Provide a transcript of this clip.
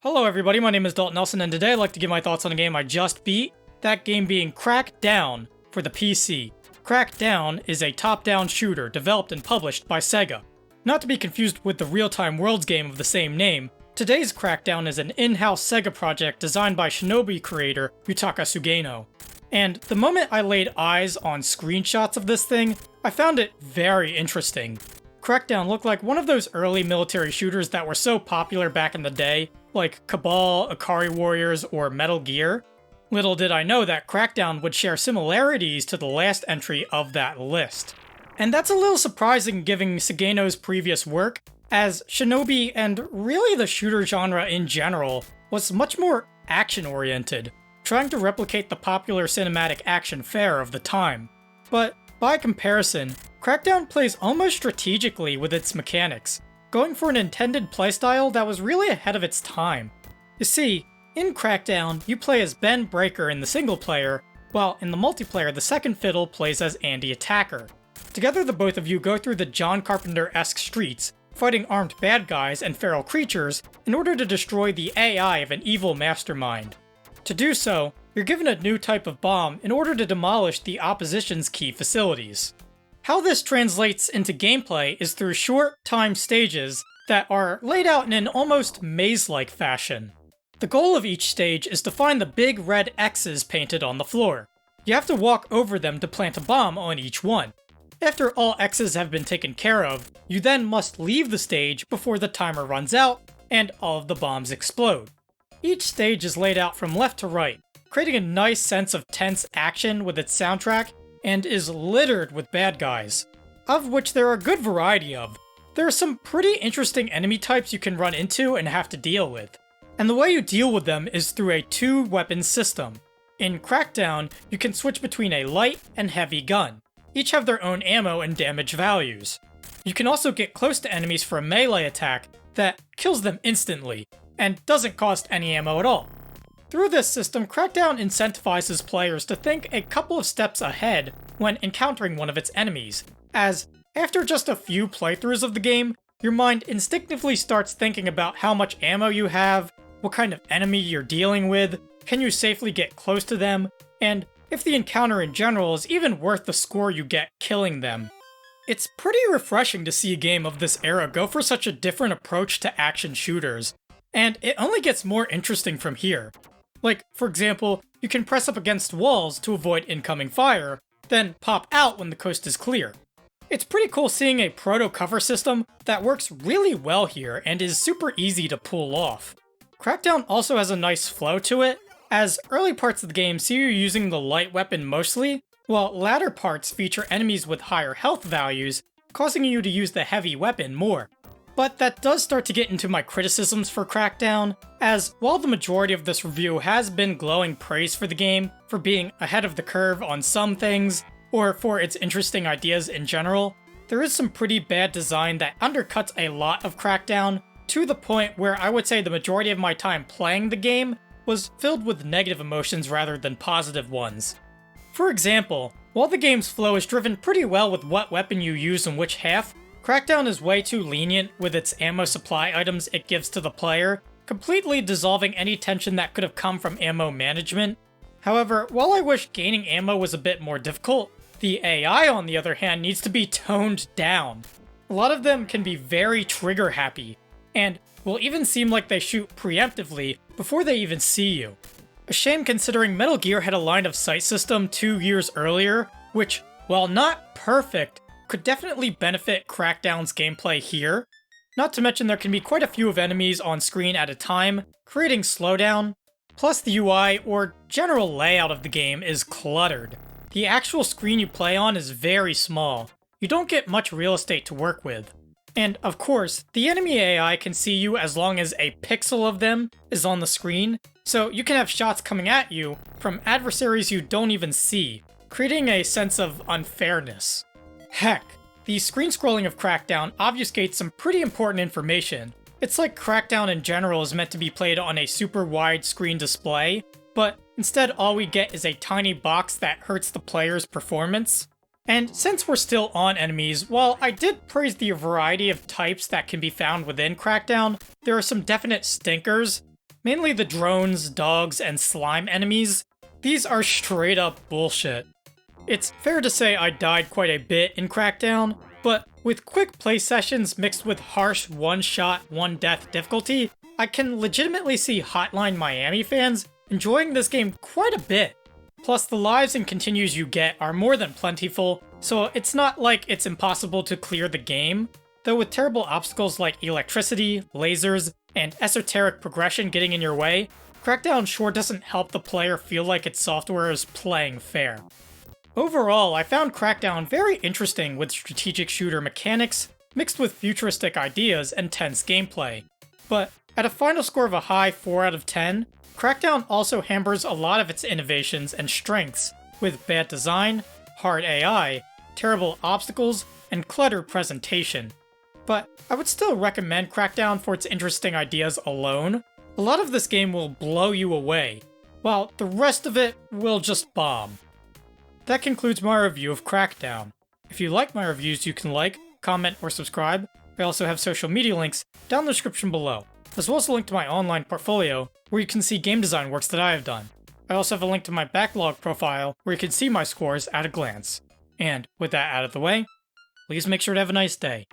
Hello everybody, my name is Daulton Nelson, and today I'd like to give my thoughts on a game I just beat, that game being Crackdown for the PC. Crackdown is a top-down shooter developed and published by Sega. Not to be confused with the Real-Time Worlds game of the same name, today's Crackdown is an in-house Sega project designed by Shinobi creator Yutaka Sugeno. And the moment I laid eyes on screenshots of this thing, I found it very interesting. Crackdown looked like one of those early military shooters that were so popular back in the day, like Cabal, Ikari Warriors, or Metal Gear. Little did I know that Crackdown would share similarities to the last entry of that list. And that's a little surprising given Sugeno's previous work, as Shinobi, and really the shooter genre in general, was much more action-oriented, trying to replicate the popular cinematic action fare of the time. But by comparison, Crackdown plays almost strategically with its mechanics, going for an intended playstyle that was really ahead of its time. You see, in Crackdown, you play as Ben Breaker in the single player, while in the multiplayer the second fiddle plays as Andy Attacker. Together the both of you go through the John Carpenter-esque streets, fighting armed bad guys and feral creatures in order to destroy the AI of an evil mastermind. To do so, you're given a new type of bomb in order to demolish the opposition's key facilities. How this translates into gameplay is through short, timed stages that are laid out in an almost maze-like fashion. The goal of each stage is to find the big red X's painted on the floor. You have to walk over them to plant a bomb on each one. After all X's have been taken care of, you then must leave the stage before the timer runs out and all of the bombs explode. Each stage is laid out from left to right, creating a nice sense of tense action with its soundtrack, and is littered with bad guys, of which there are a good variety of. There are some pretty interesting enemy types you can run into and have to deal with, and the way you deal with them is through a two-weapon system. In Crackdown, you can switch between a light and heavy gun. Each have their own ammo and damage values. You can also get close to enemies for a melee attack that kills them instantly, and doesn't cost any ammo at all. Through this system, Crackdown incentivizes players to think a couple of steps ahead when encountering one of its enemies, as after just a few playthroughs of the game, your mind instinctively starts thinking about how much ammo you have, what kind of enemy you're dealing with, can you safely get close to them, and if the encounter in general is even worth the score you get killing them. It's pretty refreshing to see a game of this era go for such a different approach to action shooters, and it only gets more interesting from here. Like, for example, you can press up against walls to avoid incoming fire, then pop out when the coast is clear. It's pretty cool seeing a proto-cover system that works really well here and is super easy to pull off. Crackdown also has a nice flow to it, as early parts of the game see you using the light weapon mostly, while latter parts feature enemies with higher health values, causing you to use the heavy weapon more. But that does start to get into my criticisms for Crackdown, as while the majority of this review has been glowing praise for the game, for being ahead of the curve on some things, or for its interesting ideas in general, there is some pretty bad design that undercuts a lot of Crackdown, to the point where I would say the majority of my time playing the game was filled with negative emotions rather than positive ones. For example, while the game's flow is driven pretty well with what weapon you use in which half, Crackdown is way too lenient with its ammo supply items it gives to the player, completely dissolving any tension that could have come from ammo management. However, while I wish gaining ammo was a bit more difficult, the AI on the other hand needs to be toned down. A lot of them can be very trigger happy, and will even seem like they shoot preemptively before they even see you. A shame considering Metal Gear had a line of sight system 2 years earlier, which, while not perfect, could definitely benefit Crackdown's gameplay here. Not to mention there can be quite a few of enemies on screen at a time, creating slowdown. Plus the UI or general layout of the game is cluttered. The actual screen you play on is very small. You don't get much real estate to work with. And of course, the enemy AI can see you as long as a pixel of them is on the screen, so you can have shots coming at you from adversaries you don't even see, creating a sense of unfairness. Heck, the screen scrolling of Crackdown obfuscates some pretty important information. It's like Crackdown in general is meant to be played on a super wide screen display, but instead all we get is a tiny box that hurts the player's performance. And since we're still on enemies, while I did praise the variety of types that can be found within Crackdown, there are some definite stinkers. Mainly the drones, dogs, and slime enemies. These are straight up bullshit. It's fair to say I died quite a bit in Crackdown, but with quick play sessions mixed with harsh one-shot, one-death difficulty, I can legitimately see Hotline Miami fans enjoying this game quite a bit. Plus, the lives and continues you get are more than plentiful, so it's not like it's impossible to clear the game. Though with terrible obstacles like electricity, lasers, and esoteric progression getting in your way, Crackdown sure doesn't help the player feel like its software is playing fair. Overall, I found Crackdown very interesting with strategic shooter mechanics, mixed with futuristic ideas and tense gameplay. But at a final score of a high 4 out of 10, Crackdown also hampers a lot of its innovations and strengths, with bad design, hard AI, terrible obstacles, and cluttered presentation. But I would still recommend Crackdown for its interesting ideas alone. A lot of this game will blow you away, while the rest of it will just bomb. That concludes my review of Crackdown. If you like my reviews, you can like, comment, or subscribe. I also have social media links down in the description below, as well as a link to my online portfolio, where you can see game design works that I have done. I also have a link to my Backloggd profile, where you can see my scores at a glance. And with that out of the way, please make sure to have a nice day.